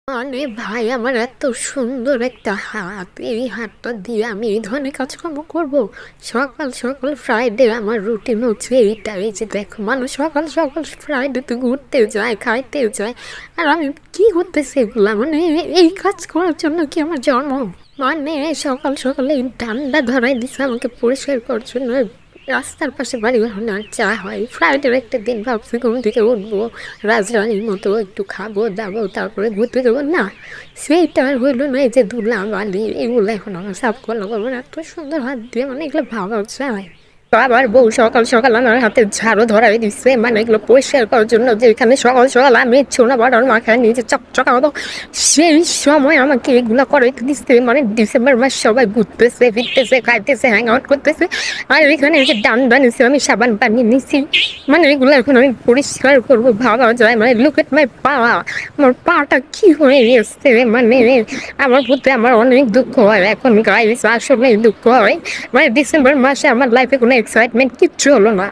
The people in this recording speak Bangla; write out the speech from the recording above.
মানে ভাই আমার এত সুন্দর একটা হাত, এই হাতটা দিয়ে আমি এই ধরনের কাজকর্ম করব? সকাল সকাল ফ্রাইডে আমার রুটিন হচ্ছে এইটা। এই যে দেখো, মানুষ সকাল সকাল ফ্রাইডেতে ঘুরতে যায়, খাইতে যায়, আর আমি কি করতেছি এগুলা? মানে এই কাজ করার জন্য কি আমার জন্ম? মানে সকাল সকালে এই ডান্ডা ধরাই দিছে আমাকে পরিষ্কার করার জন্য। রাস্তার পাশে বাড়ি বানানো আর চা হয়। ফ্রাইডের একটা দিন ভাবছি ঘুম থেকে উঠবো, রাজরানীর মতো একটু খাবো দাবো, তারপরে ঘুরতে যাবো। না, সেইটা আর হইলো না। এই যে ধুলা বালি এগুলো এখন আমার সাফ করলাম, আমার এত সুন্দর হাত দিয়ে, মানে এগুলো ভাবা যায়? তো আবার বউ সকাল সকাল আমার হাতে ঝাড়ু ধরাই দিচ্ছে, মানে এগুলো পরিষ্কার করার জন্য, যে এখানে সকাল সকাল আমি ছোনা বাটার মাখায় নিজে চকচকা হতো, সেই সময় আমাকে এগুলো করে দিচ্ছে। মানে ডিসেম্বর মাস সবাই ঘুরতেছে ফিরতেছে খাইতেছে হ্যাং আউট করতেছে, আর এখানে এই যে ডান বানিয়েছে, আমি সাবান বানিয়ে নিচ্ছি। মানে এগুলো এখন আমি পরিষ্কার করবো, ভাবা যায়? মানে লুক এট মাই পা, আমার পাটা কি হয়ে গেছে। মানে আমার প্রতি আমার অনেক দুঃখ হয় এখন গাইস, আসলে দুঃখ হয়। মানে ডিসেম্বর মাসে আমার লাইফে কোনো এক্সাইটমেন্ট কিচ্ছু হলো না।